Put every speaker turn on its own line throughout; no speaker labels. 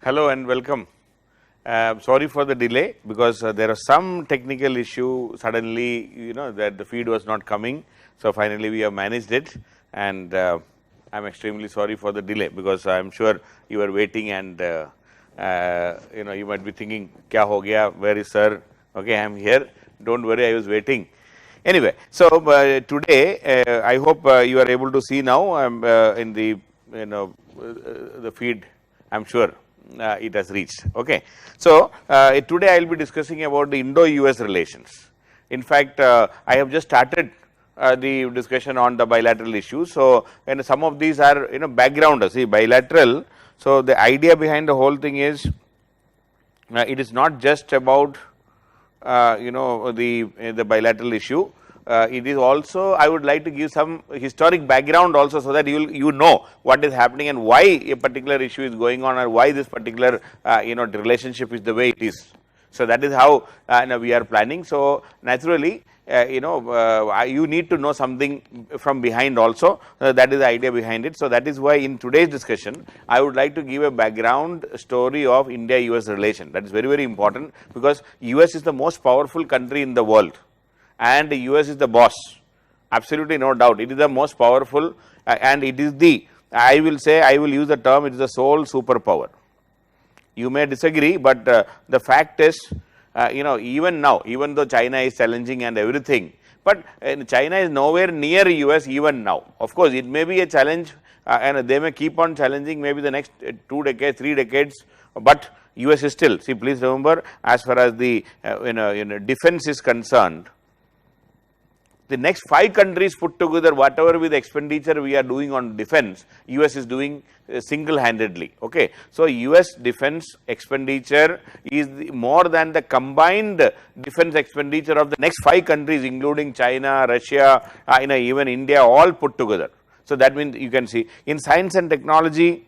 Hello and welcome. Sorry for the delay because there was some technical issue suddenly, that the feed was not coming. So, finally, we have managed it and I am extremely sorry for the delay because I am sure you are waiting and you might be thinking, kya ho gaya, where is sir? Okay, I am here, do not worry, I was waiting. Anyway, so today I hope you are able to see now in the, the feed, I am sure. It has reached. Okay. So, today I will be discussing about the Indo-US relations. In fact, I have just started the discussion on the bilateral issues. So, and some of these are background, see bilateral. So, the idea behind the whole thing is it is not just about the bilateral issue. It is also, I would like to give some historic background also, so that you know what is happening and why a particular issue is going on, or why this particular the relationship is the way it is. So, that is how we are planning. So, naturally you need to know something from behind also, that is the idea behind it. So, that is why in today's discussion I would like to give a background story of India-US relation. That is very, very important, because US is the most powerful country in the world and the US is the boss, absolutely no doubt. It is the most powerful and it is the, I will say, I will use the term, it is the sole superpower. You may disagree, but the fact is, even now, even though China is challenging and everything, but China is nowhere near US even now. Of course, it may be a challenge and they may keep on challenging maybe the next 2 decades, 3 decades, but US is still, see, please remember, as far as the defense is concerned, the next 5 countries put together, whatever with expenditure we are doing on defense, US is doing single handedly. Okay. So, US defense expenditure is more than the combined defense expenditure of the next 5 countries, including China, Russia, even India, all put together. So, that means you can see in science and technology,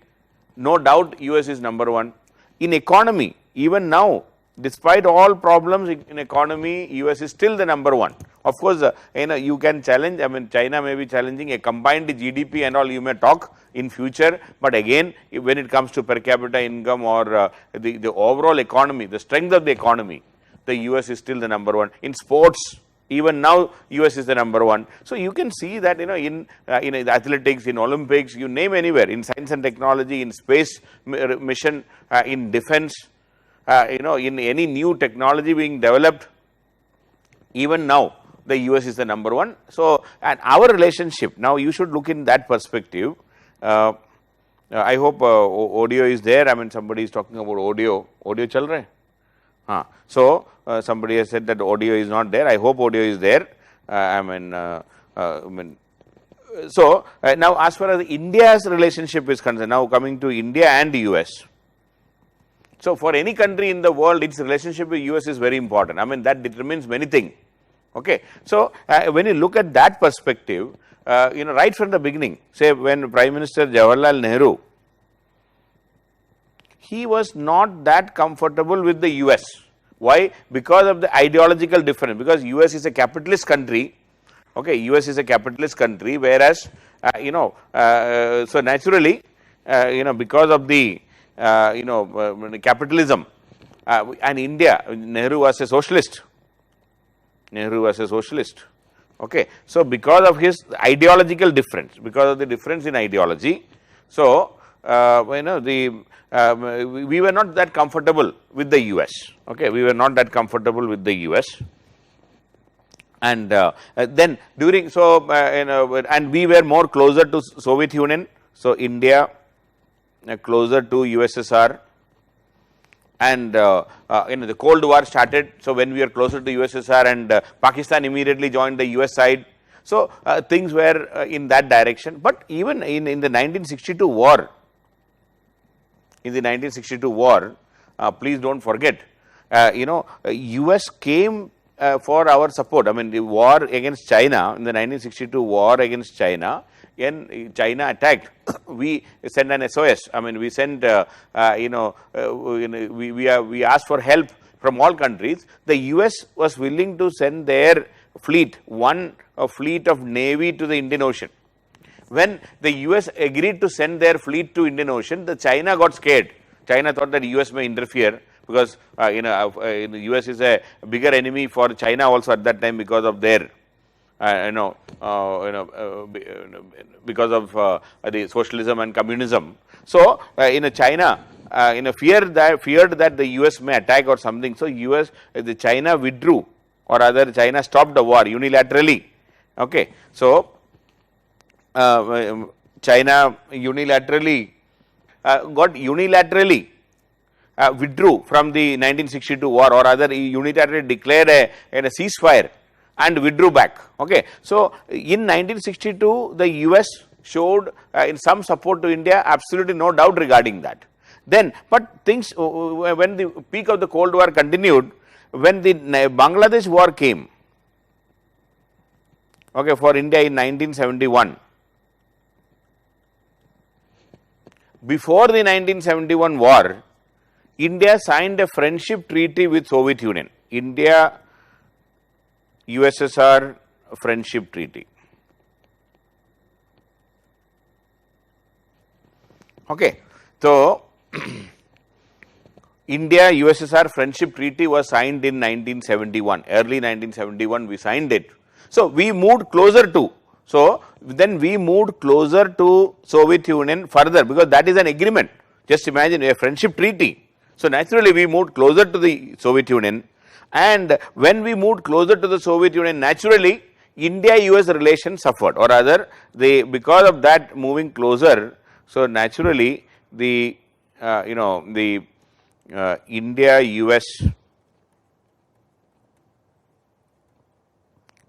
no doubt US is number 1. In economy, even now, despite all problems in economy, US is still the number 1. Of course, you can challenge, I mean China may be challenging a combined GDP and all, you may talk in future, but again when it comes to per capita income or the overall economy, the strength of the economy, the US is still the number 1. In sports, even now US is the number 1. So, you can see that in athletics, in Olympics, you name anywhere, in science and technology, in space mission, in defense, in any new technology being developed, even now the US is the number 1. So, and our relationship, now you should look in that perspective. I hope audio is there. I mean somebody is talking about audio chal raha hai? So, somebody has said that audio is not there. I hope audio is there. So, now as far as India's relationship is concerned, now coming to India and US. So, for any country in the world, its relationship with US is very important. I mean that determines many things. Okay. So, when you look at that perspective, right from the beginning, say when Prime Minister Jawaharlal Nehru, he was not that comfortable with the US. Why? Because of the ideological difference, because US is a capitalist country. Okay, US is a capitalist country, whereas so naturally because of the capitalism and India, Nehru was a socialist. Okay. So, because of his ideological difference, because of the difference in ideology, so we were not that comfortable with the US. Okay, we were not that comfortable with the US, and then during and we were more closer to Soviet Union. So, India closer to USSR. And the Cold War started. So, when we are closer to USSR and Pakistan immediately joined the US side. So, things were in that direction, but even in the 1962 war, please do not forget, US came for our support. I mean the war against China, in the 1962 war against China, when China attacked, we sent an SOS. I mean we sent we asked for help from all countries. The US was willing to send their fleet, a fleet of navy to the Indian Ocean. When the US agreed to send their fleet to Indian Ocean, the China got scared. China thought that US may interfere because the US is a bigger enemy for China also at that time because of their because of the socialism and communism. So China feared that the US may attack or something. So China withdrew, or rather China stopped the war unilaterally. Okay, so China unilaterally withdrew from the 1962 war, or rather unilaterally declared a ceasefire and withdrew back. Okay, so in 1962 the US showed in some support to India, absolutely no doubt regarding that. Then, but things when the peak of the Cold War continued, when the Bangladesh war came, okay, for India in 1971. Before the 1971 war, India signed a friendship treaty with Soviet Union. India USSR friendship treaty. Okay, so India USSR friendship treaty was signed in 1971, early 1971 we signed it. So we moved closer to, so then we moved closer to Soviet Union further, because that is an agreement. Just imagine a friendship treaty. So naturally we moved closer to the Soviet Union, and when we moved closer to the Soviet Union, naturally India-US relations suffered, or rather because of that moving closer, so naturally the India-US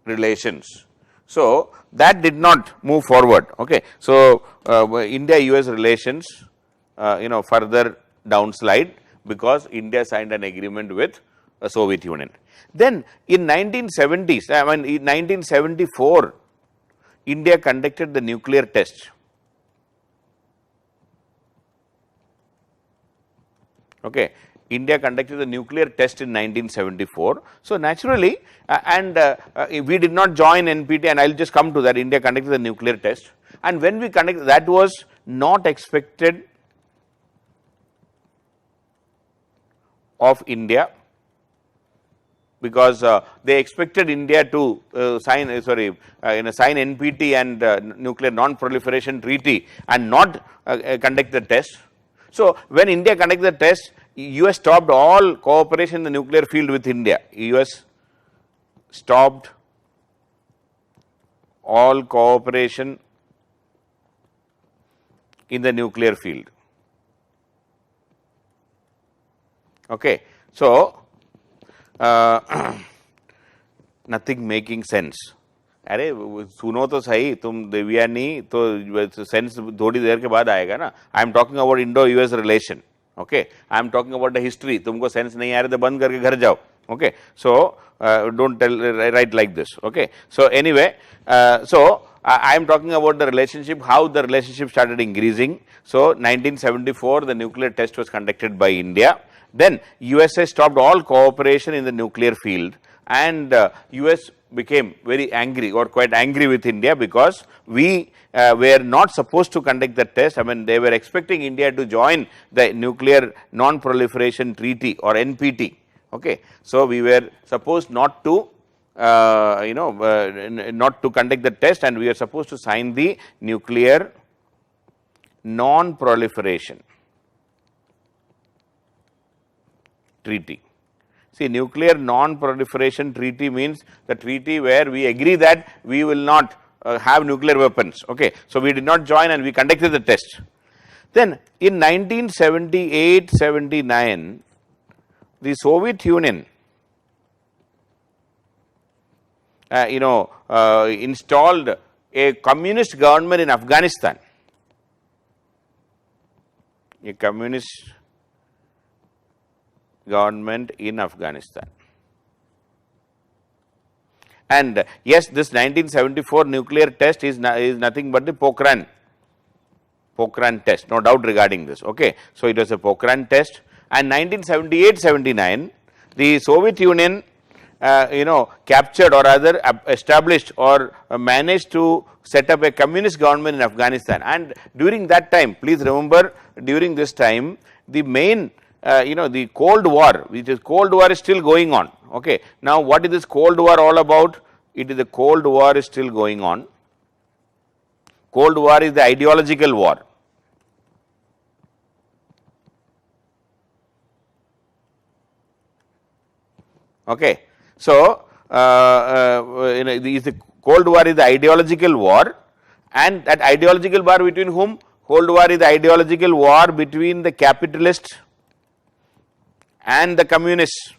relations, so that did not move forward. Okay, so India-US relations further downslide because India signed an agreement with Soviet Union. Then in 1970s, in 1974, India conducted the nuclear test. Okay, India conducted the nuclear test in 1974. So naturally, we did not join NPT, and I will just come to that. India conducted the nuclear test, and when we conducted, that was not expected of India, because they expected India to sign NPT and nuclear non-proliferation treaty and not conduct the test. So when India conducted the test, US stopped all cooperation in the nuclear field with India. US stopped all cooperation in the nuclear field. Okay, so nothing making sense. अरे सुनो तो सही, तुम देवयानी तो sense थोड़ी देर के बाद आएगा ना. I am talking about Indo US relation. Okay, I am talking about the history. तुमको सेंस नहीं आ रहा तो बंद करके घर जाओ. Okay, so don't tell right like this. Okay, so anyway, so I am talking about the relationship, how the relationship started increasing. So 1974 the nuclear test was conducted by India. Then USA stopped all cooperation in the nuclear field, and US became very angry, or quite angry with India, because we were not supposed to conduct the test. I mean, they were expecting India to join the nuclear non-proliferation treaty, or NPT. Okay, so we were supposed not to not to conduct the test, and we are supposed to sign the nuclear non-proliferation treaty. See, nuclear non-proliferation treaty means the treaty where we agree that we will not have nuclear weapons. Okay, so we did not join and we conducted the test. Then in 1978-79, the Soviet Union installed a communist government in Afghanistan. A communist government in Afghanistan. And yes, this 1974 nuclear test is nothing but the Pokhran test, no doubt regarding this. Okay, so it was a Pokhran test, and 1978-79 the Soviet Union captured, or rather established, or managed to set up a communist government in Afghanistan. And during that time, please remember, during this time the main the Cold War, which is Cold War is still going on. Okay. Now, what is this Cold War all about? It is the Cold War is still going on. Cold War is the ideological war. Okay. So, the Cold War is the ideological war, and that ideological war between whom? Cold War is the ideological war between the capitalists and the communists.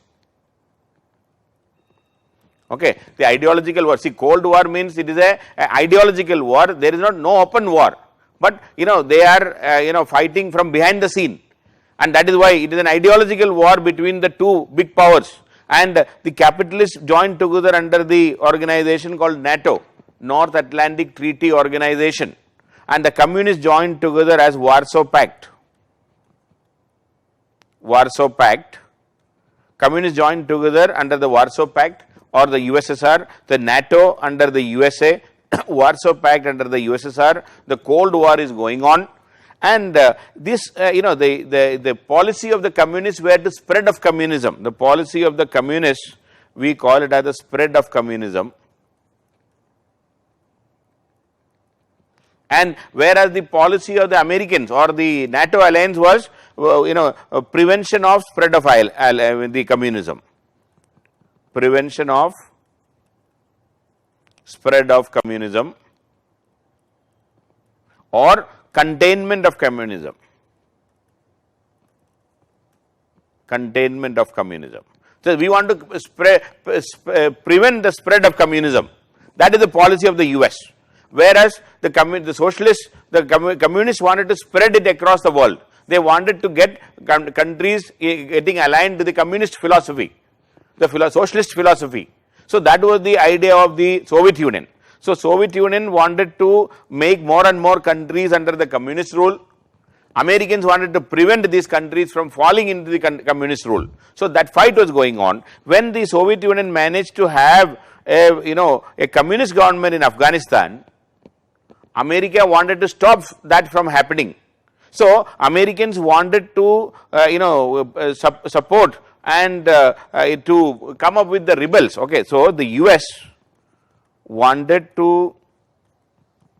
Okay. The ideological war, see, Cold War means it is a ideological war, there is no open war, but they are fighting from behind the scene, and that is why it is an ideological war between the two big powers, and the capitalists joined together under the organization called NATO, North Atlantic Treaty Organization, and the communists joined together as Warsaw Pact. Warsaw Pact. Communists joined together under the Warsaw Pact or the USSR, the NATO under the USA, Warsaw Pact under the USSR, the Cold War is going on, and this the policy of the communists were the spread of communism. The policy of the communists, we call it as the spread of communism, and whereas the policy of the Americans or the NATO alliance was prevention of spread of the communism, prevention of spread of communism or containment of communism, containment of communism. So, we want to prevent the spread of communism, that is the policy of the US, whereas the socialists, the communists wanted to spread it across the world. They wanted to get countries getting aligned to the communist philosophy, the socialist philosophy. So, that was the idea of the Soviet Union. So, Soviet Union wanted to make more and more countries under the communist rule. Americans wanted to prevent these countries from falling into the communist rule. So, that fight was going on. When the Soviet Union managed to have a communist government in Afghanistan, America wanted to stop that from happening. So, Americans wanted to support and to come up with the rebels. Okay. So, the US wanted to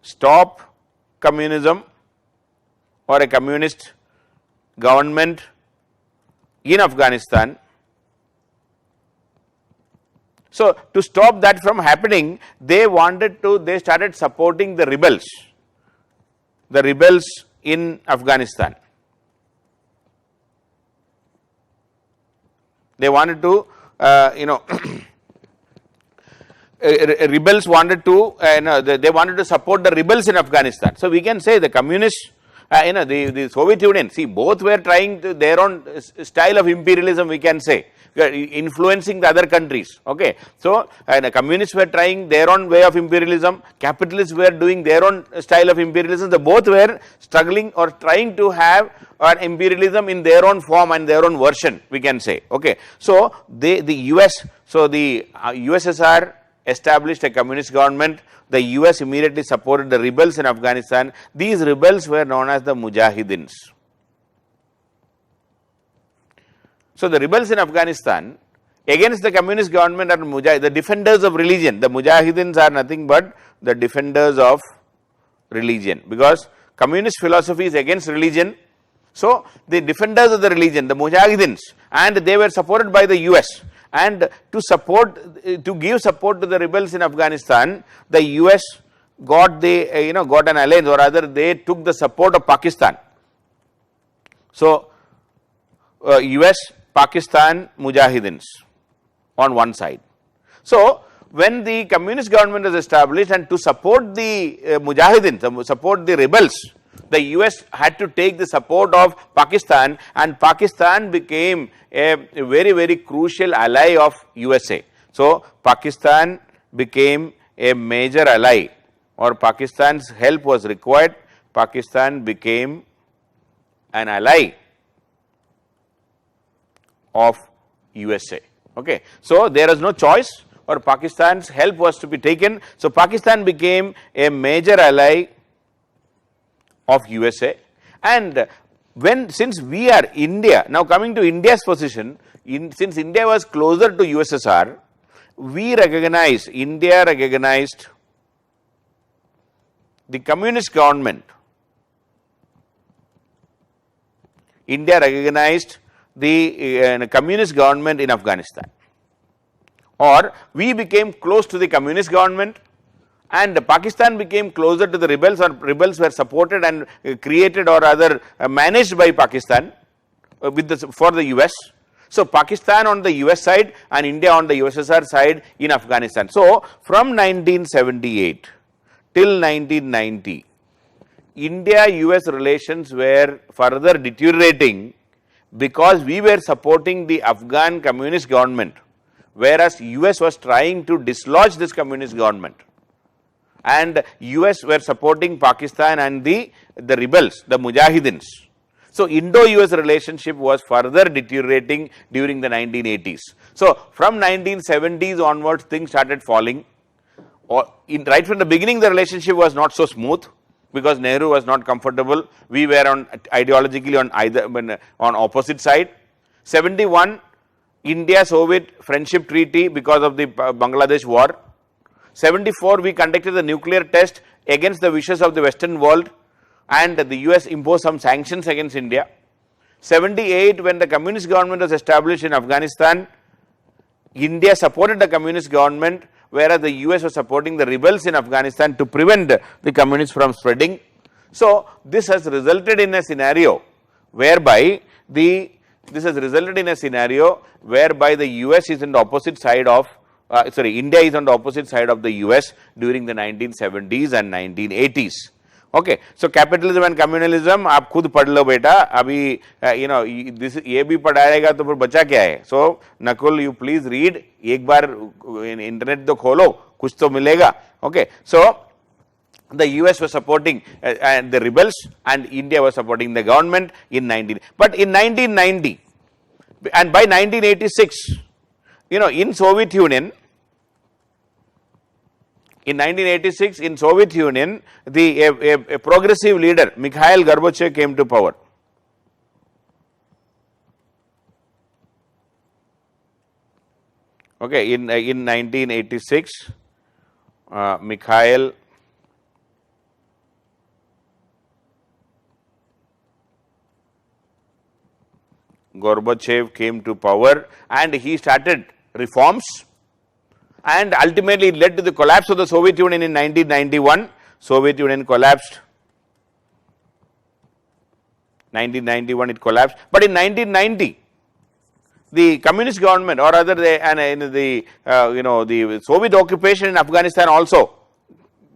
stop communism or a communist government in Afghanistan. So, to stop that from happening, they started supporting the rebels in Afghanistan. They wanted to rebels wanted to they wanted to support the rebels in Afghanistan. So, we can say the communists the Soviet Union, see, both were trying their own style of imperialism, we can say, influencing the other countries. Okay. So, the communists were trying their own way of imperialism, capitalists were doing their own style of imperialism. They both were struggling or trying to have an imperialism in their own form and their own version, we can say. Okay. So, the US, so the USSR established a communist government. The US immediately supported the rebels in Afghanistan. These rebels were known as the Mujahidins. So, the rebels in Afghanistan against the communist government are the defenders of religion. The Mujahidins are nothing but the defenders of religion, because communist philosophy is against religion. So, the defenders of the religion, the Mujahidins, and they were supported by the US. And to give support to the rebels in Afghanistan, the US got got an alliance, or rather they took the support of Pakistan. So, US, Pakistan, Mujahidins on one side. So, when the communist government was established, and to support the Mujahidins, to support the rebels, the US had to take the support of Pakistan, and Pakistan became a very, very crucial ally of USA. So, Pakistan became a major ally, or Pakistan's help was required. Pakistan became an ally of USA. Okay. So, there is no choice, or Pakistan's help was to be taken. So, Pakistan became a major ally of USA, and since we are India, now coming to India's position, since India was closer to USSR, India recognized the communist government. India recognized the communist government in Afghanistan, or we became close to the communist government, and Pakistan became closer to the rebels, or rebels were supported and created or rather managed by Pakistan for the US. So, Pakistan on the US side and India on the USSR side in Afghanistan. So, from 1978 till 1990, India-US relations were further deteriorating because we were supporting the Afghan communist government, whereas US was trying to dislodge this communist government, and US were supporting Pakistan and the rebels, the Mujahidins. So, Indo-US relationship was further deteriorating during the 1980s. So, from 1970s onwards, things started falling. Right from the beginning, the relationship was not so smooth because Nehru was not comfortable. We were ideologically on opposite side. 71, India-Soviet friendship treaty because of the Bangladesh war. 74, we conducted the nuclear test against the wishes of the Western world, and the US imposed some sanctions against India. 78, when the communist government was established in Afghanistan, India supported the communist government, whereas the US was supporting the rebels in Afghanistan to prevent the communists from spreading. So, this has resulted in a scenario whereby the US is on the opposite side of India is on the opposite side of the US during the 1970s and 1980s. Okay, so capitalism and communalism, आप खुद पढ़ लो बेटा, अभी this ये भी पढ़ाएगा तो फिर बचा क्या है? So Nakul, you please read, एक बार इंटरनेट तो खोलो, कुछ तो मिलेगा. Okay, so the US was supporting the rebels and India was supporting the government in 1990, and by 1986, in Soviet Union. In 1986, in Soviet Union, a progressive leader, Mikhail Gorbachev, came to power. Okay, in 1986, Mikhail Gorbachev came to power, and he started reforms, and ultimately it led to the collapse of the Soviet Union in 1991. Soviet Union collapsed. 1991 it collapsed, but in 1990 the communist government, or rather the Soviet occupation in Afghanistan also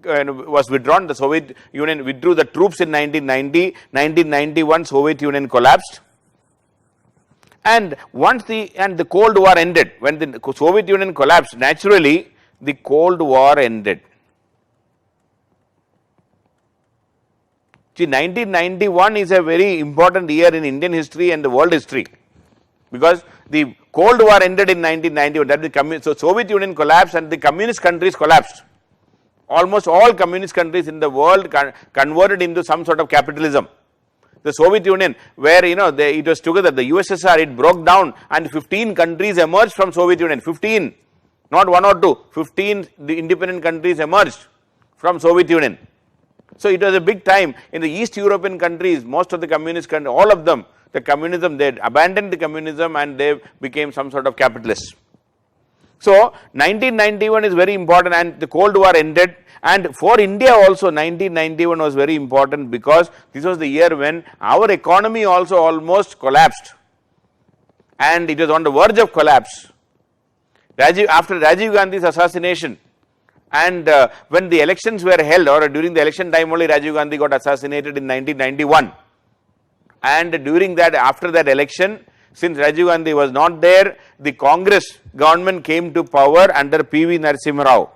was withdrawn. The Soviet Union withdrew the troops in 1990. 1991 Soviet Union collapsed. And once the Cold War ended, when the Soviet Union collapsed, naturally the Cold War ended. See, 1991 is a very important year in Indian history and the world history, because the Cold War ended in 1991. That so Soviet Union collapsed and the communist countries collapsed. Almost all communist countries in the world converted into some sort of capitalism. The Soviet Union, where it was together, the USSR, it broke down, and 15 countries emerged from Soviet Union. 15, not 1 or 2, 15 the independent countries emerged from Soviet Union. So it was a big time. In the East European countries, most of the communist countries, all of them, the communism, they abandoned the communism and they became some sort of capitalists. So 1991 is very important, and the Cold War ended. And for India also 1991 was very important, because this was the year when our economy also almost collapsed, and it was on the verge of collapse. After Rajiv Gandhi's assassination, and when the elections were held, or during the election time only, Rajiv Gandhi got assassinated in 1991, and during that, after that election, since Rajiv Gandhi was not there, the Congress government came to power under P.V. Narasimha Rao.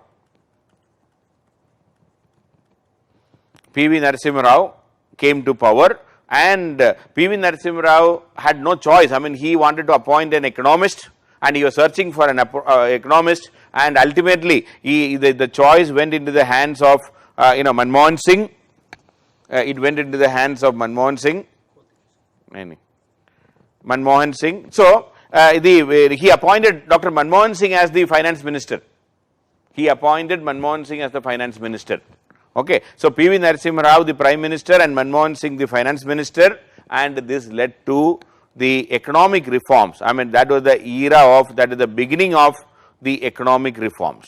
P.V. Narasimha Rao came to power, and P.V. Narasimha Rao had no choice. I mean, he wanted to appoint an economist, and he was searching for an economist, and ultimately the choice went into the hands of Manmohan Singh. It went into the hands of Manmohan Singh. Manmohan Singh. So, he appointed Dr. Manmohan Singh as the finance minister. He appointed Manmohan Singh as the finance minister. Okay. So, P.V. Narasimha Rao the prime minister and Manmohan Singh the finance minister, and this led to the economic reforms. I mean, that was the era of, that is the beginning of the economic reforms.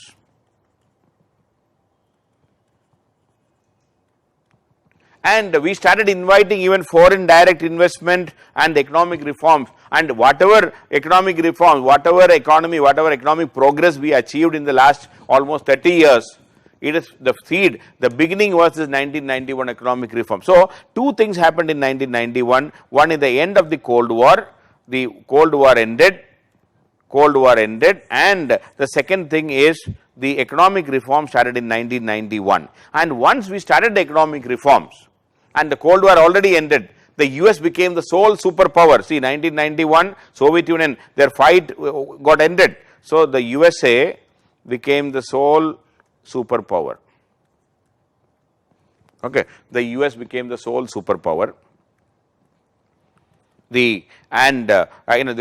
And we started inviting even foreign direct investment and economic reforms, and whatever economic reforms, whatever economic progress we achieved in the last almost 30 years, it is the seed, the beginning was this 1991 economic reform. So, two things happened in 1991, one is the end of the Cold War, ended, and the second thing is the economic reform started in 1991. And once we started the economic reforms and the Cold War already ended, the US became the sole superpower. See, 1991 Soviet Union, their fight got ended. So, the USA became the sole superpower. Okay. The US became the sole superpower. The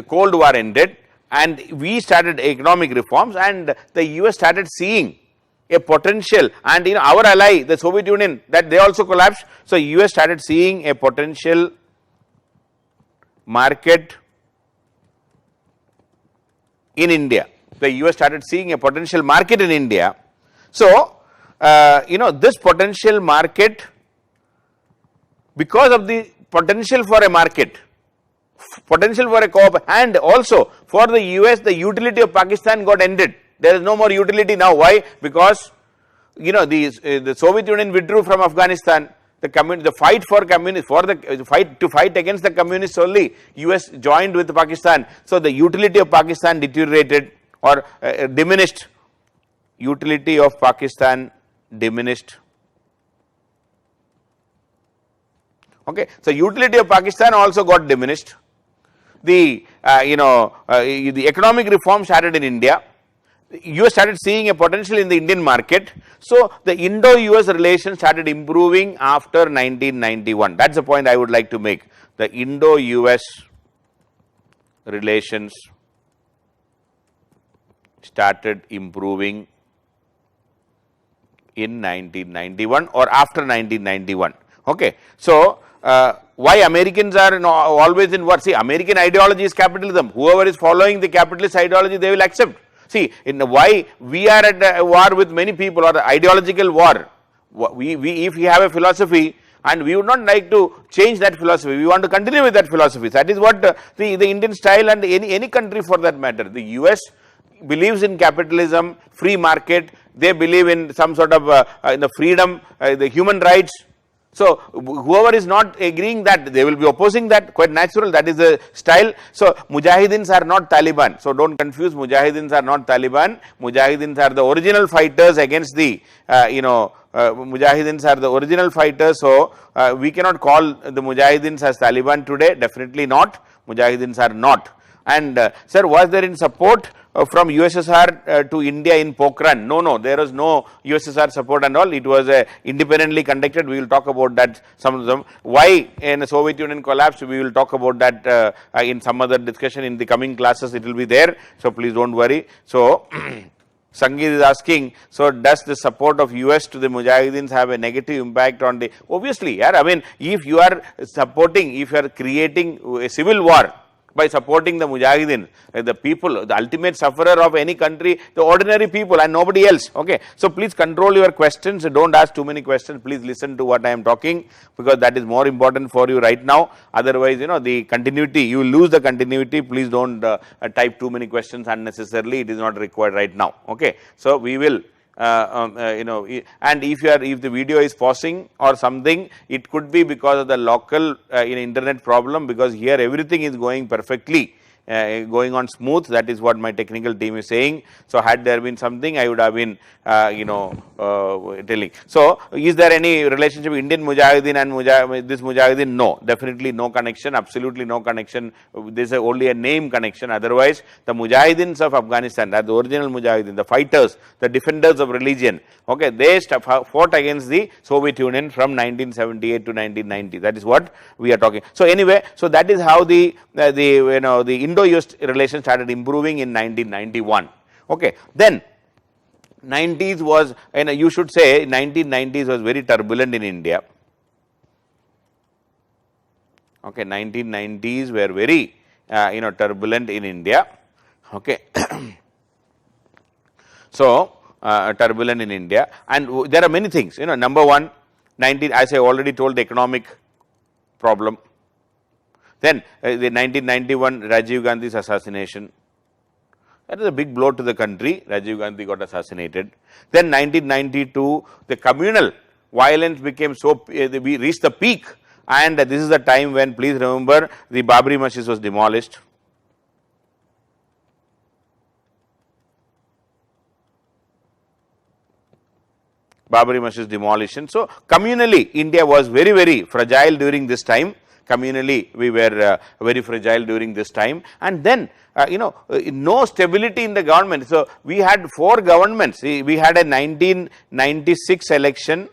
Cold War ended and we started economic reforms, and the US started seeing a potential, and our ally, the Soviet Union, that they also collapsed. So, US started seeing a potential market in India. The US started seeing a potential market in India. So, this potential market, because of the potential for a market, potential for a co-op, and also for the US, the utility of Pakistan got ended. There is no more utility now. Why? Because the Soviet Union withdrew from Afghanistan. The fight for communist, to fight against the communists only, US joined with Pakistan. So, the utility of Pakistan deteriorated or diminished. Utility of Pakistan diminished. Okay. So, utility of Pakistan also got diminished. The economic reform started in India. US started seeing a potential in the Indian market. So, the Indo-US relations started improving after 1991. That is the point I would like to make. The Indo-US relations started improving in 1991 or after 1991. Okay. So, why Americans are always in war? See, American ideology is capitalism. Whoever is following the capitalist ideology, they will accept. See, why we are at a war with many people, or the ideological war. If we have a philosophy and we would not like to change that philosophy, we want to continue with that philosophy. That is what the Indian style, and any country for that matter. The US believes in capitalism, free market, they believe in some sort of the freedom, the human rights. So, whoever is not agreeing that, they will be opposing that, quite natural, that is the style. So, Mujahidins are not Taliban. So, do not confuse, Mujahidins are not Taliban. Mujahidins are the original fighters against the, Mujahidins are the original fighters. So, we cannot call the Mujahidins as Taliban today, definitely not. Mujahidins are not. And sir, was there in support from USSR to India in Pokhran? No, there was no USSR support and all. It was independently conducted. We will talk about that, some of them. Why in the Soviet Union collapsed, we will talk about that in some other discussion in the coming classes. It will be there. So, please do not worry. So, Sangeet is asking, so does the support of US to the Mujahidins have a negative impact on the, obviously, yeah, I mean, if you are supporting, if you are creating a civil war by supporting the Mujahideen, the people, the ultimate sufferer of any country, the ordinary people and nobody else. Okay. So, please control your questions, do not ask too many questions, please listen to what I am talking, because that is more important for you right now. Otherwise, the continuity, you will lose the continuity. Please do not type too many questions unnecessarily, it is not required right now. Okay. So, we will and if the video is pausing or something, it could be because of the local internet problem, because here everything is going perfectly going on smooth. That is what my technical team is saying. So had there been something, I would have been telling. So is there any relationship Indian Mujahideen and this Mujahideen? No, definitely no connection, absolutely no connection. This is only a name connection. Otherwise, the Mujahideens of Afghanistan, that the original Mujahideen, the fighters, the defenders of religion, okay, they fought against the Soviet Union from 1978 to 1990. That is what we are talking. So anyway, so that is how the Indo-US relations started improving in 1991. Okay, then 90s was, you should say 1990s was very turbulent in India. Okay, 1990s were very turbulent in India. Okay. So turbulent in India, and there are many things. Number one, as I already told, the economic problem. Then the 1991 Rajiv Gandhi's assassination. That is a big blow to the country. Rajiv Gandhi got assassinated. Then 1992, the communal violence became so, we reached the peak, and this is the time when, please remember, the Babri Masjid was demolished. Babri Masjid demolition. So communally, India was very, very fragile during this time. Communally, we were very fragile during this time, and then no stability in the government. So we had 4 governments. We had a 1996 election.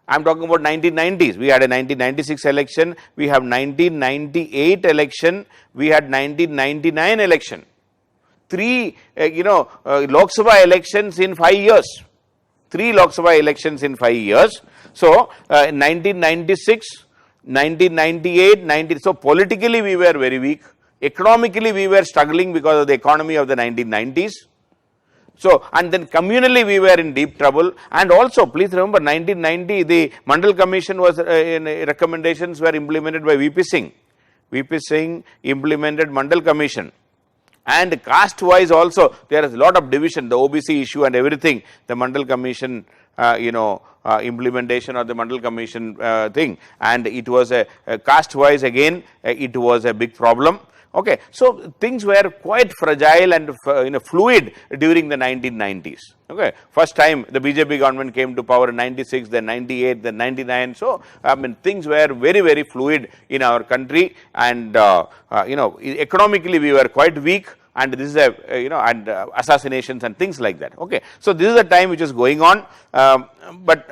I am talking about 1990s. We had a 1996 election. We have 1998 election. We had 1999 election. 3 Lok Sabha elections in 5 years. 3 Lok Sabha elections in 5 years. So 1996, 1998, 90. So politically we were very weak. Economically we were struggling because of the economy of the 1990s. So, and then communally we were in deep trouble, and also please remember 1990 the Mandal Commission was recommendations were implemented by VP Singh. VP Singh implemented Mandal Commission. And caste wise also there is a lot of division, the OBC issue and everything, the Mandal Commission implementation of the Mandal Commission thing, and it was a caste wise again it was a big problem. Okay, so things were quite fragile and fluid during the 1990s. Okay, first time the BJP government came to power in 96, then 98, then 99. So things were very, very fluid in our country, and economically we were quite weak. And this is assassinations and things like that. Okay, so this is the time which is going on. But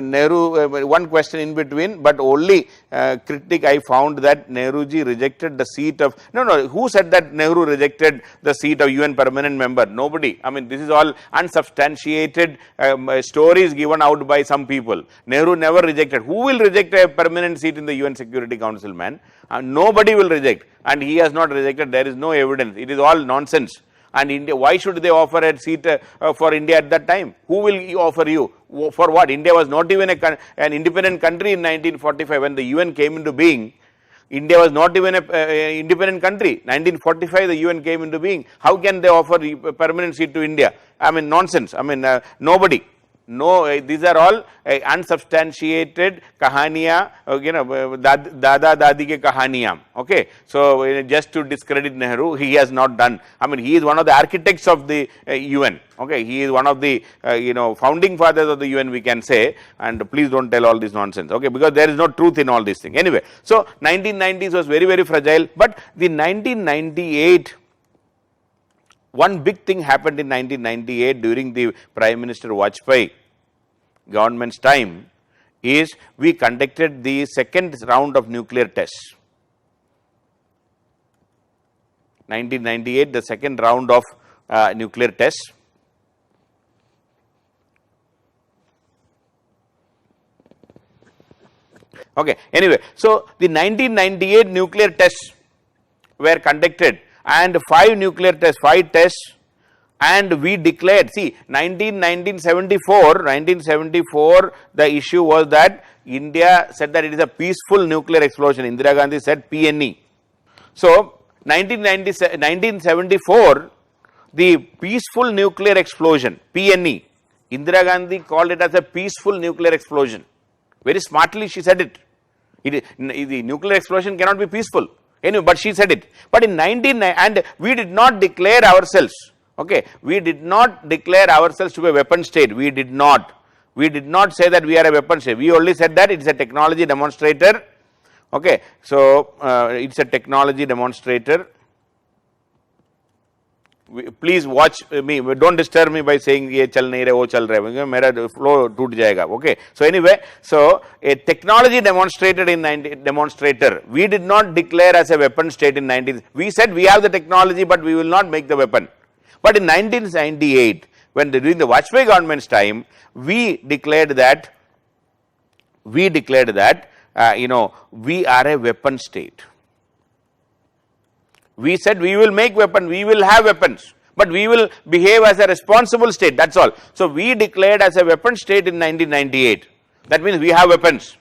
Nehru, one question in between, but only critic I found that Nehruji rejected the seat of, who said that Nehru rejected the seat of UN permanent member? Nobody. This is all unsubstantiated stories given out by some people. Nehru never rejected. Who will reject a permanent seat in the UN Security Council, man? Nobody will reject, and he has not rejected. There is no evidence. It is all nonsense. And India, why should they offer a seat for India at that time? Who will offer you? For what? India was not even an independent country in 1945 when the UN came into being. India was not even an independent country. 1945 the UN came into being. How can they offer a permanent seat to India? Nonsense. Nobody. No, these are all unsubstantiated kahaniya, dada dadi ke kahaniya. Okay, so just to discredit Nehru, he has not done. He is one of the architects of the UN. Okay, he is one of the founding fathers of the UN, we can say. And please don't tell all this nonsense. Okay, because there is no truth in all these things. Anyway, so 1990s was very, very fragile, but the 1998. One big thing happened in 1998 during the Prime Minister Vajpayee government's time is we conducted the second round of nuclear tests. 1998, the second round of nuclear tests. Okay, anyway, so the 1998 nuclear tests were conducted, and 5 tests, and we declared, see, 1974, the issue was that India said that it is a peaceful nuclear explosion. Indira Gandhi said PNE. So 1974, the peaceful nuclear explosion, PNE, Indira Gandhi called it as a peaceful nuclear explosion. Very smartly she said it. The nuclear explosion cannot be peaceful. Anyway, but she said it. But in 1990, and we did not declare ourselves, okay, we did not declare ourselves to be a weapon state. We did not say that we are a weapon state. We only said that it is a technology demonstrator. Okay, so it's a technology demonstrator. Please watch me, don't disturb me by saying ye chal nahi rahe, wo chal rahe, mera flow toot jayega. Okay, so anyway, so a technology demonstrated in demonstrator, we did not declare as a weapon state in 19, we said we have the technology but we will not make the weapon. But in 1998, when during the Vajpayee government's time, we declared that we are a weapon state. We said we will make weapons, we will have weapons, but we will behave as a responsible state, that's all. So we declared as a weapon state in 1998. That means we have weapons.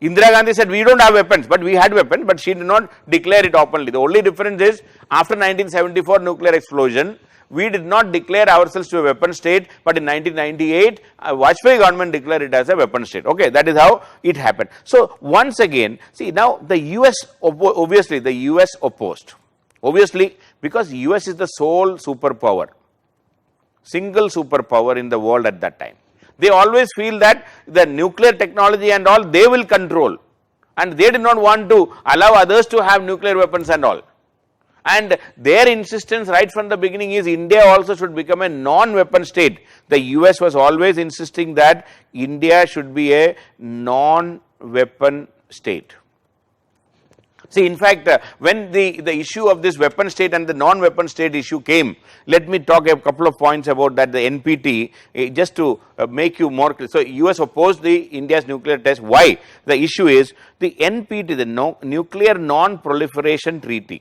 Indira Gandhi said we don't have weapons, but we had weapons, but she did not declare it openly. The only difference is after 1974 nuclear explosion, we did not declare ourselves to a weapon state, but in 1998, Vajpayee government declared it as a weapon state. Okay, that is how it happened. So once again, see now the US, obviously the US opposed. Obviously, because US is the sole superpower, single superpower in the world at that time. They always feel that the nuclear technology and all they will control, and they did not want to allow others to have nuclear weapons and all. And their insistence right from the beginning is India also should become a non-weapon state. The US was always insisting that India should be a non-weapon state. See, in fact, when the issue of this weapon state and the non-weapon state issue came, let me talk a couple of points about that, the NPT, just to make you more clear. So, US opposed the India's nuclear test. Why? The issue is the NPT, the Nuclear Non-Proliferation Treaty.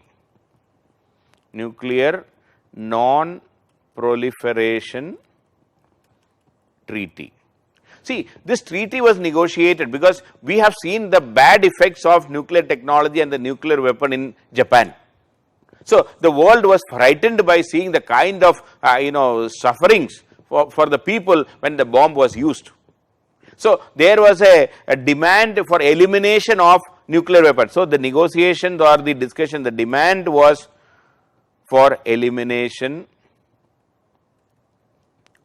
Nuclear Non-Proliferation Treaty. See, this treaty was negotiated because we have seen the bad effects of nuclear technology and the nuclear weapon in Japan. So, the world was frightened by seeing the kind of sufferings for the people when the bomb was used. So, there was a demand for elimination of nuclear weapons. So, the negotiations or the discussion, the demand was for elimination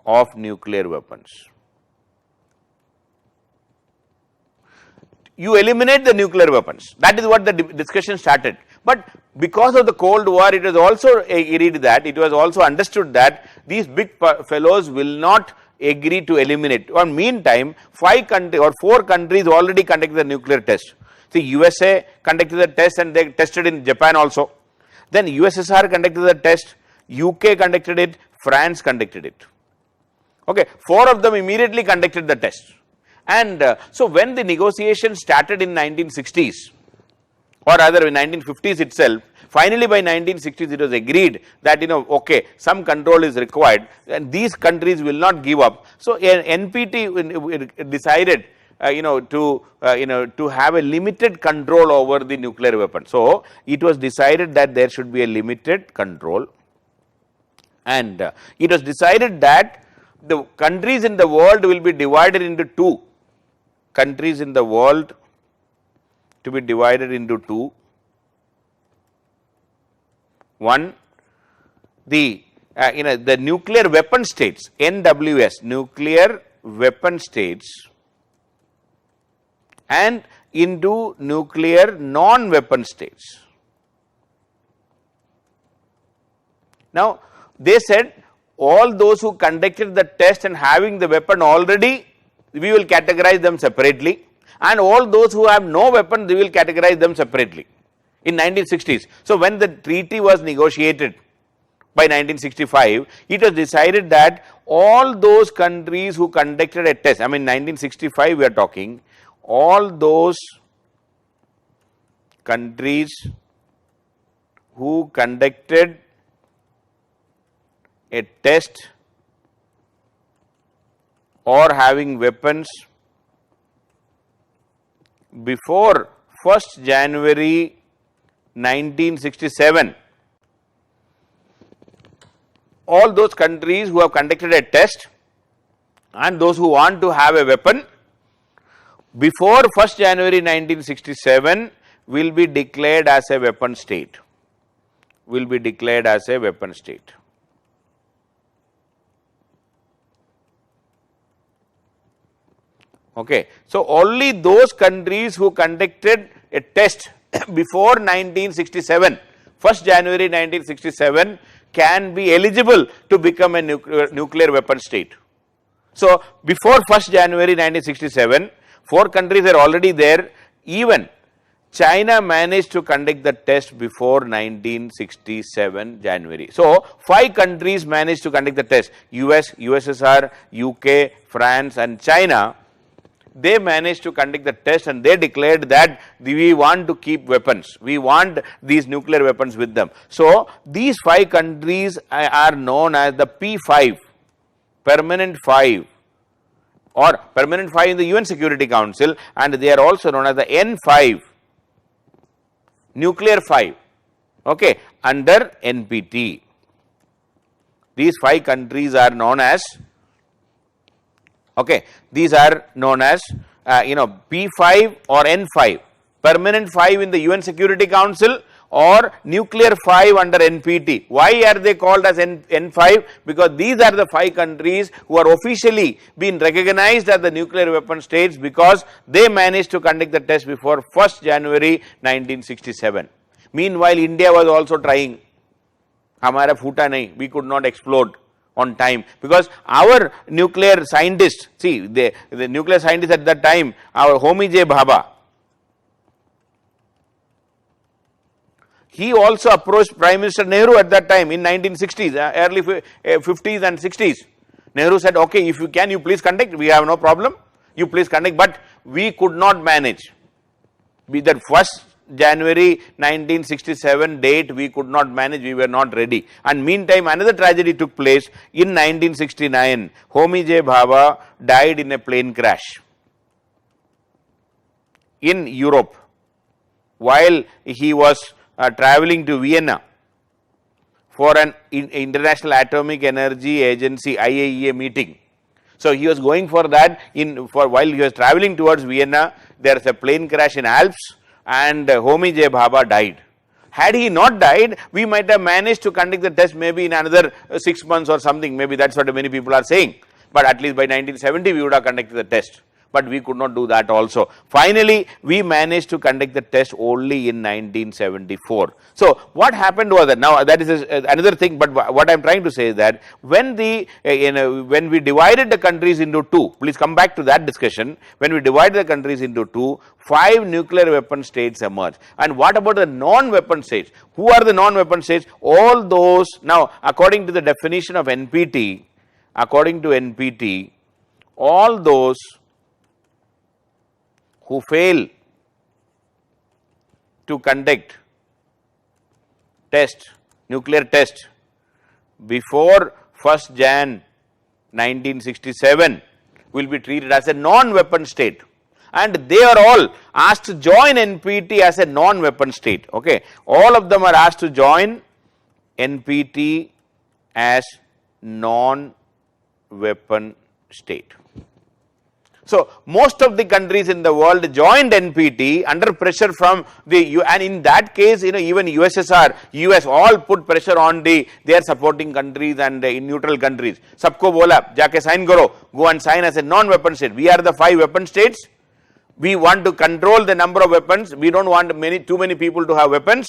of nuclear weapons. You eliminate the nuclear weapons. That is what the discussion started. But because of the Cold War, it was also agreed that, it was also understood that these big fellows will not agree to eliminate. In meantime, 5 countries or 4 countries already conducted the nuclear test. See, USA conducted the test and they tested in Japan also. Then USSR conducted the test, UK conducted it, France conducted it. Okay, 4 of them immediately conducted the test. And so when the negotiation started in 1960s, or rather in 1950s itself, finally by 1960s it was agreed that okay, some control is required and these countries will not give up. So NPT decided to have a limited control over the nuclear weapon. So it was decided that there should be a limited control, and it was decided that the countries in the world will be divided into 2. Countries in the world to be divided into 2. One, the nuclear weapon states, NWS, nuclear weapon states, and into nuclear non-weapon states. Now, they said all those who conducted the test and having the weapon already, we will categorize them separately, and all those who have no weapon, we will categorize them separately in 1960s. So when the treaty was negotiated by 1965, it was decided that all those countries who conducted a test, 1965 we are talking, all those countries who conducted a test or having weapons before 1st January 1967, all those countries who have conducted a test and those who want to have a weapon before 1st January 1967 will be declared as a weapon state. Will be declared as a weapon state. Okay. So, only those countries who conducted a test before 1967, 1st January 1967, can be eligible to become a nuclear weapon state. So, before 1st January 1967, 4 countries are already there. Even China managed to conduct the test before 1967 January. So, 5 countries managed to conduct the test: US, USSR, UK, France and China. They managed to conduct the test and they declared that we want to keep weapons, we want these nuclear weapons with them. So, these 5 countries are known as the P5, permanent 5, or permanent 5 in the UN Security Council, and they are also known as the N5, nuclear 5, okay, under NPT. These 5 countries are known as, okay, these are known as P5 or N5, permanent 5 in the UN Security Council or nuclear 5 under NPT. Why are they called as N5? Because these are the 5 countries who are officially been recognized as the nuclear weapon states because they managed to conduct the test before 1st January 1967. Meanwhile, India was also trying. Hamara phuta nahi, we could not explode on time, because our nuclear scientists, see the nuclear scientists at that time, our Homi J. Bhabha, he also approached Prime Minister Nehru at that time in 1960s, early 50s and 60s. Nehru said, okay, if you can, you please conduct, we have no problem, you please conduct, but we could not manage. With that 1st January 1967 date, we could not manage, we were not ready. And meantime, another tragedy took place in 1969. Homi J. Bhabha died in a plane crash in Europe while he was traveling to Vienna for an International Atomic Energy Agency IAEA meeting. So, he was going for that while he was traveling towards Vienna, there is a plane crash in Alps and Homi J. Bhabha died. Had he not died, we might have managed to conduct the test maybe in another 6 months or something, maybe that is what many people are saying, but at least by 1970 we would have conducted the test. But we could not do that also. Finally, we managed to conduct the test only in 1974. So, what happened was that, now that is another thing, but what I am trying to say is that when when we divided the countries into 2, please come back to that discussion, when we divided the countries into 2, 5 nuclear weapon states emerged. And what about the non-weapon states? Who are the non-weapon states? All those, now according to the definition of NPT, all those who fail to conduct nuclear test before 1st Jan 1967 will be treated as a non-weapon state, and they are all asked to join NPT as a non-weapon state. Okay, all of them are asked to join NPT as non-weapon state. So, most of the countries in the world joined NPT under pressure from the and in that case, even USSR, US all put pressure on their supporting countries and neutral countries. Sabko bola, jaake sign karo, go and sign as a non-weapon state. We are the 5 weapon states. We want to control the number of weapons. We don't want too many people to have weapons.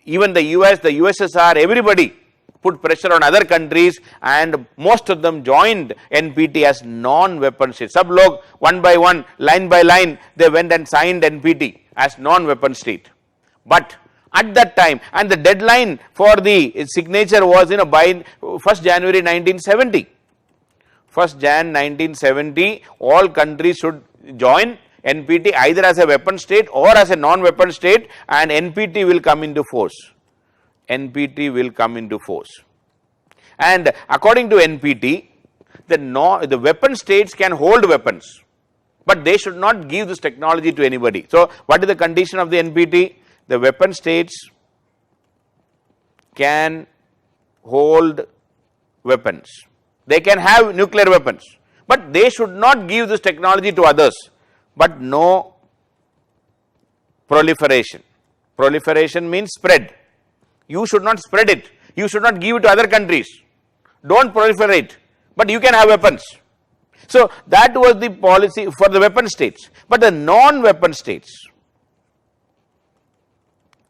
Even the US, the USSR, everybody put pressure on other countries, and most of them joined NPT as non-weapon state. Sab log one by one, line by line, they went and signed NPT as non-weapon state. But at that time, and the deadline for the signature was by 1st January 1970. 1st Jan 1970, all countries should join NPT either as a weapon state or as a non-weapon state, and NPT will come into force. NPT will come into force. And according to NPT, the weapon states can hold weapons, but they should not give this technology to anybody. So, what is the condition of the NPT? The weapon states can hold weapons. They can have nuclear weapons, but they should not give this technology to others. But no proliferation. Proliferation means spread. You should not spread it. You should not give it to other countries. Don't proliferate, but you can have weapons. So that was the policy for the weapon states. But the non-weapon states,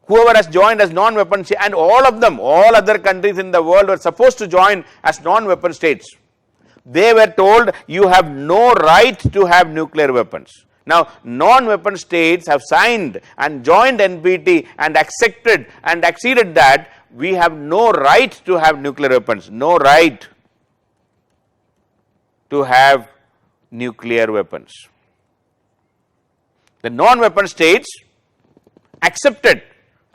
whoever has joined as non-weapon states, and all of them, all other countries in the world were supposed to join as non-weapon states. They were told you have no right to have nuclear weapons. Now, non-weapon states have signed and joined NPT and accepted and acceded that we have no right to have nuclear weapons, no right to have nuclear weapons. The non-weapon states accepted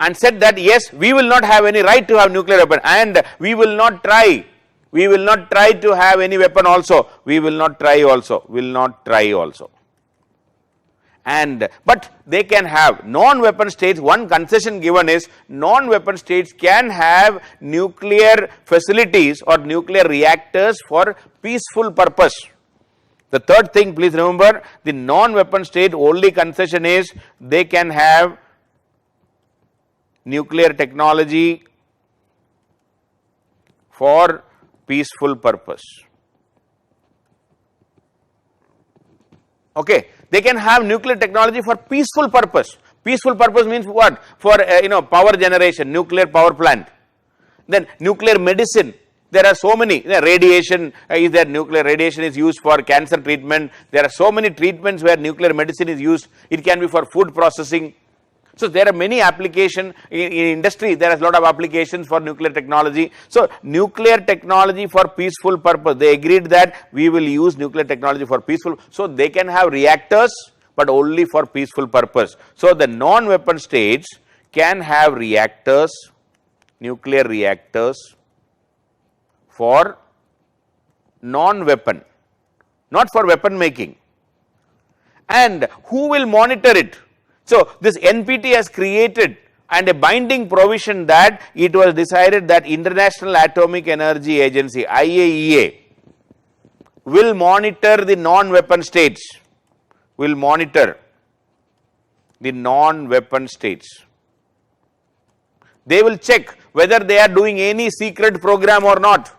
and said that yes, we will not have any right to have nuclear weapon, and we will not try to have any weapon also, we will not try also. But they can have non-weapon states. One concession given is non-weapon states can have nuclear facilities or nuclear reactors for peaceful purpose. The third thing, please remember, the non-weapon state only concession is they can have nuclear technology for peaceful purpose. Okay, they can have nuclear technology for peaceful purpose. Peaceful purpose means what? For power generation, nuclear power plant. Then nuclear medicine. There are so many. Radiation is there. Nuclear radiation is used for cancer treatment. There are so many treatments where nuclear medicine is used. It can be for food processing. So there are many applications in industry. There is a lot of applications for nuclear technology. So nuclear technology for peaceful purpose. They agreed that we will use nuclear technology for peaceful. So they can have reactors, but only for peaceful purpose. So the non-weapon states can have reactors, nuclear reactors for non-weapon, not for weapon making. And who will monitor it? So this NPT has created and a binding provision that it was decided that International Atomic Energy Agency, IAEA, will monitor the non-weapon states, will monitor the non-weapon states. They will check whether they are doing any secret program or not.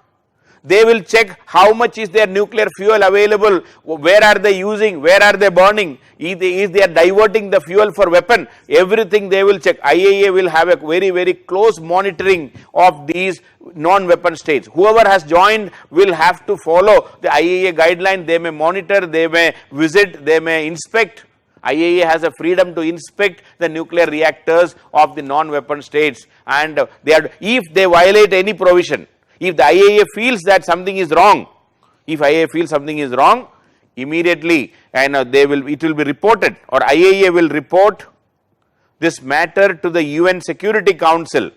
They will check how much is their nuclear fuel available, where are they using, where are they burning, if they are diverting the fuel for weapon, everything they will check. IAEA will have a very, very close monitoring of these non-weapon states. Whoever has joined will have to follow the IAEA guideline. They may monitor, they may visit, they may inspect. IAEA has a freedom to inspect the nuclear reactors of the non-weapon states, and if they violate any provision, if the IAEA feels that something is wrong, immediately it will be reported, or IAEA will report this matter to the UN Security Council,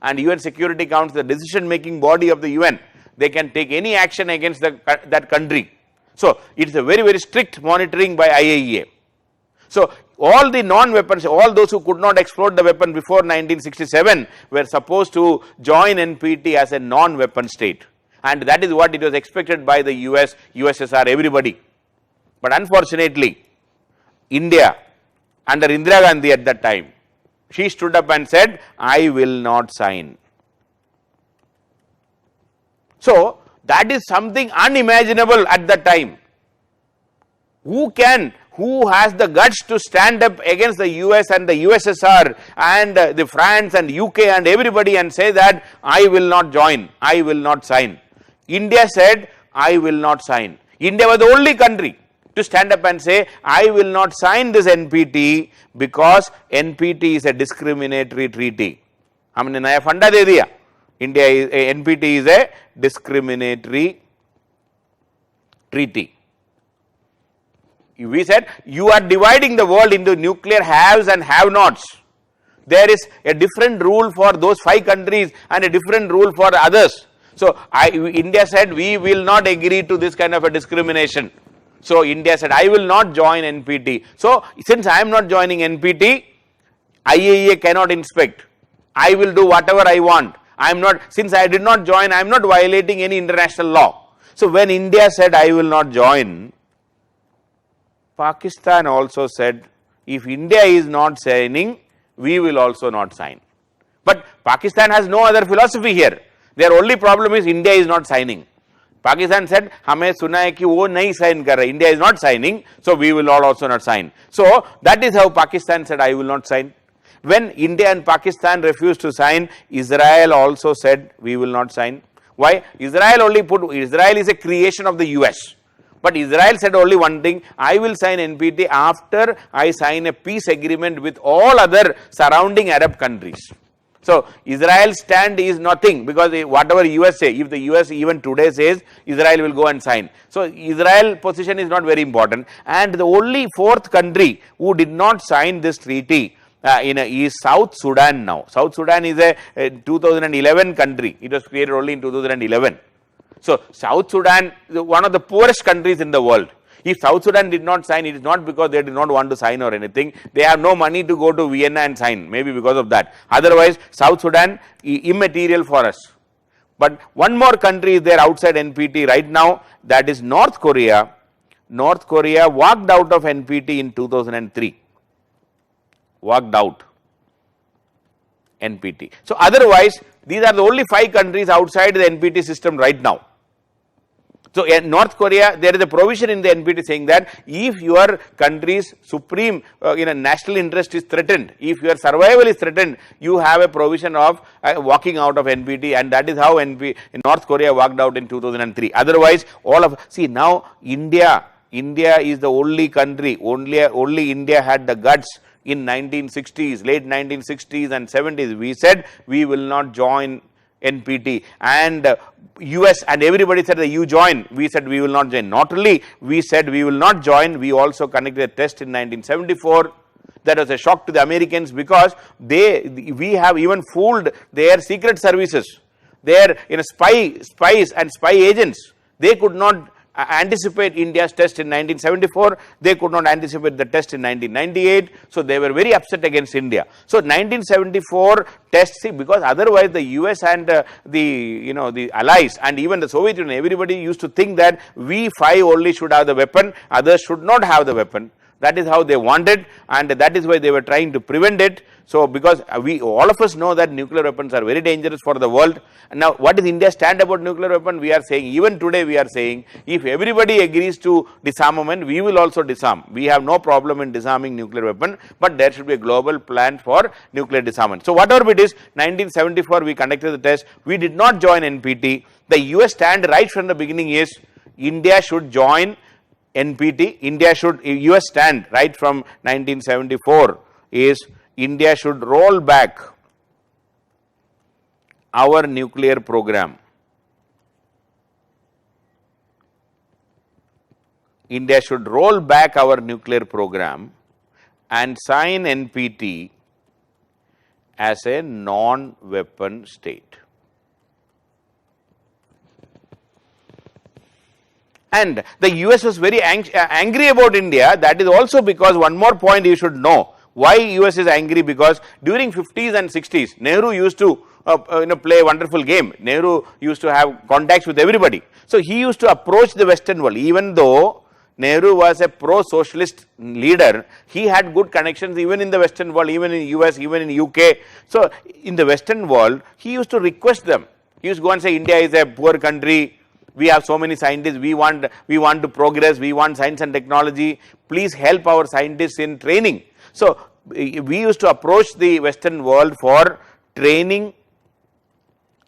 and UN Security Council, the decision making body of the UN, they can take any action against that country. So it is a very, very strict monitoring by IAEA. So all the non-weapons, all those who could not explode the weapon before 1967 were supposed to join NPT as a non-weapon state, and that is what it was expected by the US, USSR, everybody. But unfortunately, India under Indira Gandhi at that time, she stood up and said, I will not sign. So that is something unimaginable at that time. Who has the guts to stand up against the US and the USSR and the France and UK and everybody and say that I will not join, I will not sign. India said, I will not sign. India was the only country to stand up and say, I will not sign this NPT because NPT is a discriminatory treaty. हमने नया फंडा दे दिया. NPT is a discriminatory treaty. We said, you are dividing the world into nuclear haves and have-nots. There is a different rule for those 5 countries and a different rule for others. So India said, we will not agree to this kind of a discrimination. So India said, I will not join NPT. So since I am not joining NPT, IAEA cannot inspect. I will do whatever I want. Since I did not join, I am not violating any international law. So when India said, I will not join, Pakistan also said, if India is not signing, we will also not sign. But Pakistan has no other philosophy here. Their only problem is India is not signing. Pakistan said, हमें सुना है कि वो नहीं sign कर रहा. India is not signing, so we will also not sign. So that is how Pakistan said, I will not sign. When India and Pakistan refused to sign, Israel also said, we will not sign. Why? Israel is a creation of the US. But Israel said only one thing, I will sign NPT after I sign a peace agreement with all other surrounding Arab countries. So Israel's stand is nothing, because whatever US say, if the US even today says, Israel will go and sign. So Israel position is not very important. And the only fourth country who did not sign this treaty is South Sudan now. South Sudan is a 2011 country. It was created only in 2011. So South Sudan is one of the poorest countries in the world. If South Sudan did not sign, it is not because they did not want to sign or anything. They have no money to go to Vienna and sign, maybe because of that. Otherwise, South Sudan is immaterial for us. But one more country is there outside NPT right now, that is North Korea. North Korea walked out of NPT in 2003. Walked out NPT. So otherwise, these are the only 5 countries outside the NPT system right now. So in North Korea, there is a provision in the NPT saying that if your country's supreme national interest is threatened, if your survival is threatened, you have a provision of walking out of NPT, and that is how North Korea walked out in 2003. Otherwise, now India is the only country, only India had the guts in 1960s, late 1960s and 70s. We said we will not join NPT, and US and everybody said that you join. We said we will not join. Not only we said we will not join, we also conducted a test in 1974. That was a shock to the Americans, because we have even fooled their secret services, their spies and spy agents. They could not anticipate India's test in 1974, they could not anticipate the test in 1998, so they were very upset against India. So 1974 test, because otherwise the US and the allies and even the Soviet Union, everybody used to think that we 5 only should have the weapon, others should not have the weapon. That is how they wanted, and that is why they were trying to prevent it. So because all of us know that nuclear weapons are very dangerous for the world. And now what is India's stand about nuclear weapon? We are saying, even today we are saying, if everybody agrees to disarmament, we will also disarm. We have no problem in disarming nuclear weapon, but there should be a global plan for nuclear disarmament. So whatever it is, 1974 we conducted the test, we did not join NPT. The US stand right from the beginning is, India should join NPT. US stand right from 1974 is, India should roll back our nuclear program. India should roll back our nuclear program and sign NPT as a non-weapon state. And the US was very angry about India. That is also because one more point you should know. Why US is angry? Because during 50s and 60s, Nehru used to play a wonderful game. Nehru used to have contacts with everybody. So he used to approach the Western world. Even though Nehru was a pro-socialist leader, he had good connections even in the Western world, even in US, even in UK. So in the Western world, he used to request them. He used to go and say, India is a poor country. We have so many scientists, we want to progress, we want science and technology, please help our scientists in training. So we used to approach the Western world for training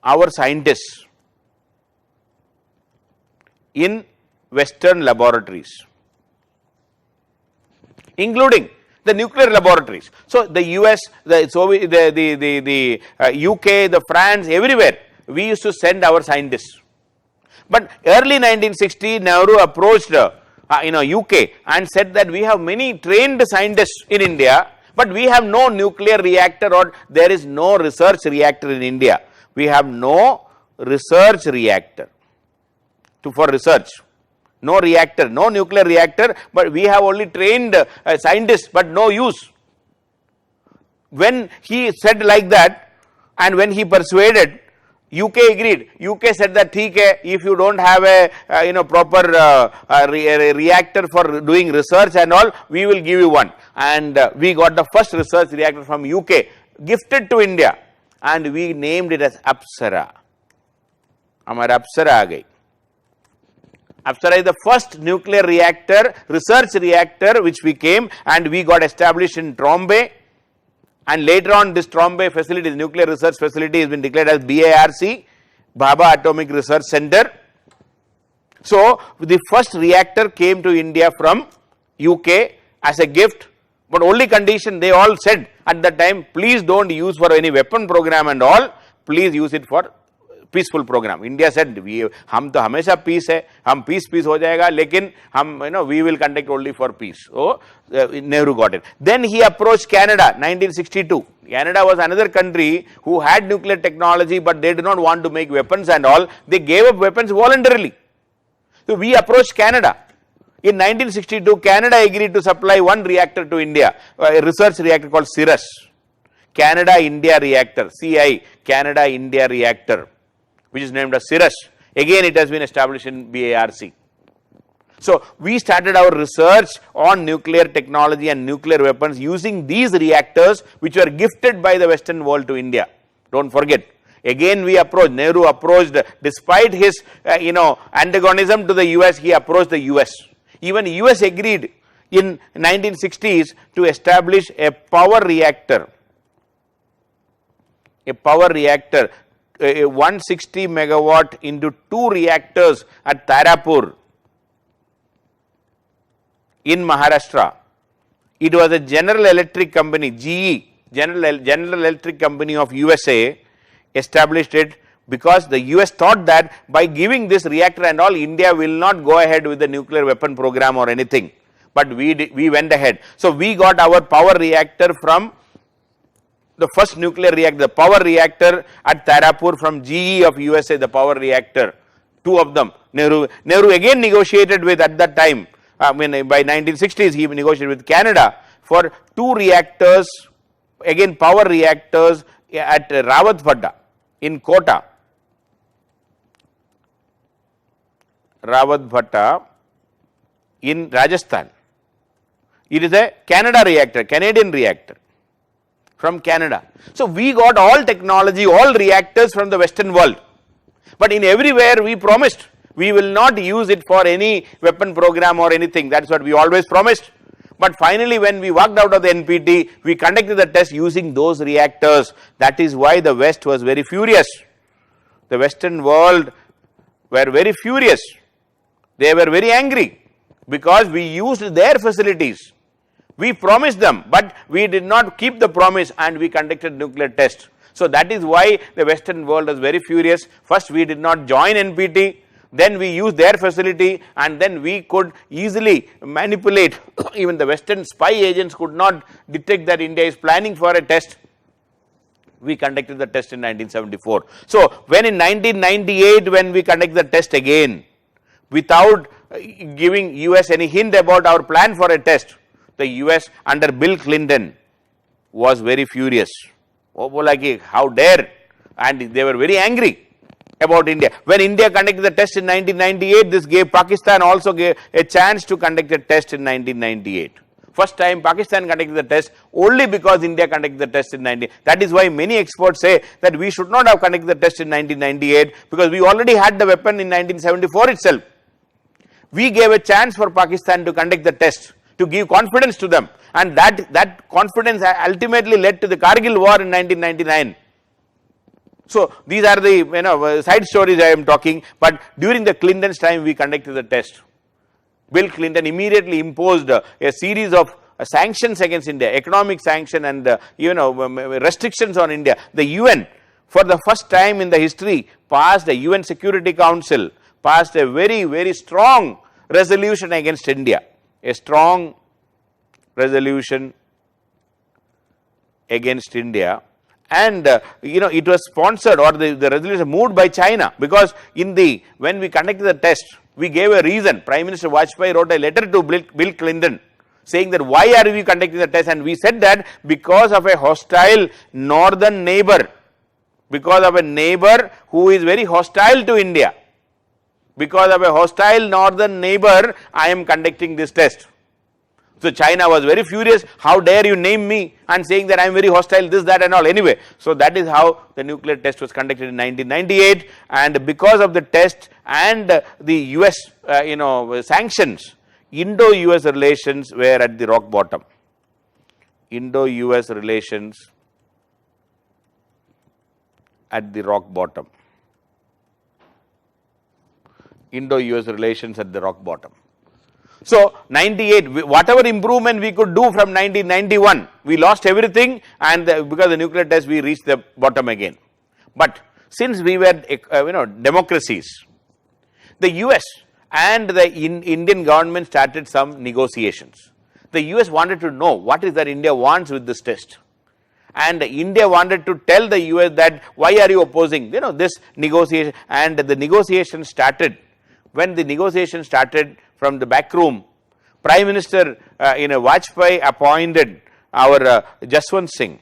our scientists in Western laboratories, including the nuclear laboratories. So the US, the Soviet, the UK, the France, everywhere, we used to send our scientists. But early 1960, Nehru approached UK and said that we have many trained scientists in India, but we have no nuclear reactor, or there is no research reactor in India. We have no research reactor for research. No reactor, no nuclear reactor, but we have only trained scientists, but no use. When he said like that, and when he persuaded UK agreed. UK said that if you don't have a proper reactor for doing research and all, we will give you one. And we got the first research reactor from UK, gifted to India, and we named it as Apsara. Hamara Apsara aa gayi. Apsara is the first nuclear reactor, research reactor which we came, and we got established in Trombay. And later on, this Trombay facility, the nuclear research facility, has been declared as BARC, Bhabha Atomic Research Center. So, the first reactor came to India from UK as a gift, but only condition they all said at that time, please don't use for any weapon program and all, please use it for peaceful program. India said, हम तो हमेशा peace है, हम peace हो जाएगा, लेकिन हम we will conduct only for peace. So Nehru got it. Then he approached Canada, 1962. Canada was another country who had nuclear technology, but they did not want to make weapons and all. They gave up weapons voluntarily. So we approached Canada. In 1962, Canada agreed to supply one reactor to India, a research reactor called CIRUS, Canada India Reactor, CI, Canada India Reactor, which is named as CIRUS. Again, it has been established in BARC. So we started our research on nuclear technology and nuclear weapons using these reactors which were gifted by the Western world to India. Don't forget. Again we approached, Nehru approached, despite his antagonism to the US, he approached the US. Even US agreed in 1960s to establish a power reactor. A 160 megawatt into 2 reactors at Tarapur in Maharashtra. It was a General Electric company, GE, General Electric Company of USA, established it because the US thought that by giving this reactor and all, India will not go ahead with the nuclear weapon program or anything. But we went ahead. So we got our power reactor from the first nuclear reactor, the power reactor at Tarapur from GE of USA, the power reactor, 2 of them. Nehru again negotiated with, at that time, by 1960s, he negotiated with Canada for 2 reactors, again power reactors at Rawatbhatta in Kota. Rawatbhatta in Rajasthan. It is a Canada reactor, Canadian reactor from Canada. So we got all technology, all reactors from the Western world. But in everywhere we promised, we will not use it for any weapon program or anything. That's what we always promised. But finally, when we walked out of the NPT, we conducted the test using those reactors. That is why the West was very furious. The Western world were very furious. They were very angry because we used their facilities. We promised them, but we did not keep the promise and we conducted nuclear tests. So that is why the Western world was very furious. First, we did not join NPT. Then we used their facility, and then we could easily manipulate. Even the Western spy agents could not detect that India is planning for a test. We conducted the test in 1974. So when in 1998, when we conducted the test again, without giving US any hint about our plan for a test, the US under Bill Clinton was very furious. Oh, like, how dare, and they were very angry about India. When India conducted the test in 1998, this gave Pakistan also gave a chance to conduct a test in 1998. First time Pakistan conducted the test only because India conducted the test in 1998. That is why many experts say that we should not have conducted the test in 1998 because we already had the weapon in 1974 itself. We gave a chance for Pakistan to conduct the test, to give confidence to them, and that confidence ultimately led to the Kargil war in 1999. So these are the side stories I am talking, but during the Clinton's time we conducted the test. Bill Clinton immediately imposed a series of sanctions against India, economic sanction and restrictions on India. The UN, for the first time in the history, passed a UN Security Council, passed a very, very strong resolution against India, a strong resolution against India. And it was sponsored, or the resolution moved by China, because when we conducted the test, we gave a reason. Prime Minister Vajpayee wrote a letter to Bill Clinton saying that why are we conducting the test, and we said that because of a hostile northern neighbor, because of a neighbor who is very hostile to India. Because of a hostile northern neighbor, I am conducting this test. So China was very furious, how dare you name me, and saying that I am very hostile, this, that and all. Anyway, so that is how the nuclear test was conducted in 1998, and because of the test and the US sanctions, Indo-US relations were at the rock bottom. Indo-US relations at the rock bottom. Indo-US relations at the rock bottom. So 98, whatever improvement we could do from 1991, we lost everything, and because of the nuclear test we reached the bottom again. But since we were democracies, the US and the Indian government started some negotiations. The US wanted to know what is that India wants with this test. And India wanted to tell the US that why are you opposing this negotiation, and the negotiation started. When the negotiation started from the back room, Prime Minister Vajpayee appointed our Jaswant Singh.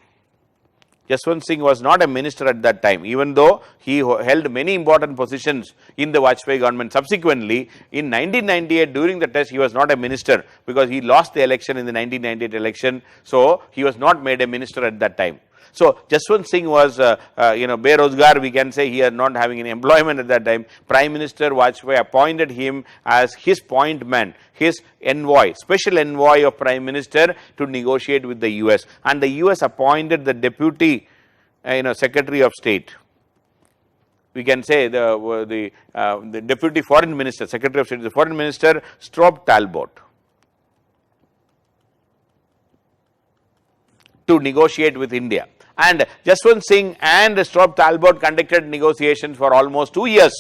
Jaswant Singh was not a minister at that time, even though he held many important positions in the Vajpayee government. Subsequently, in 1998, during the test, he was not a minister because he lost the election in the 1998 election. So he was not made a minister at that time. So Jaswant Singh was, berozgar, we can say he was not having any employment at that time. Prime Minister Vajpayee appointed him as his point man, his envoy, special envoy of Prime Minister to negotiate with the US. And the US appointed the deputy, Secretary of State. We can say the deputy foreign minister, Secretary of State, the foreign minister, Strobe Talbot, to negotiate with India. And Jaswant Singh and Strobe Talbot conducted negotiations for almost 2 years.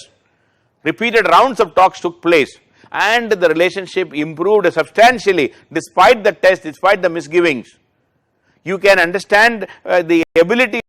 Repeated rounds of talks took place, and the relationship improved substantially despite the test, despite the misgivings. You can understand the ability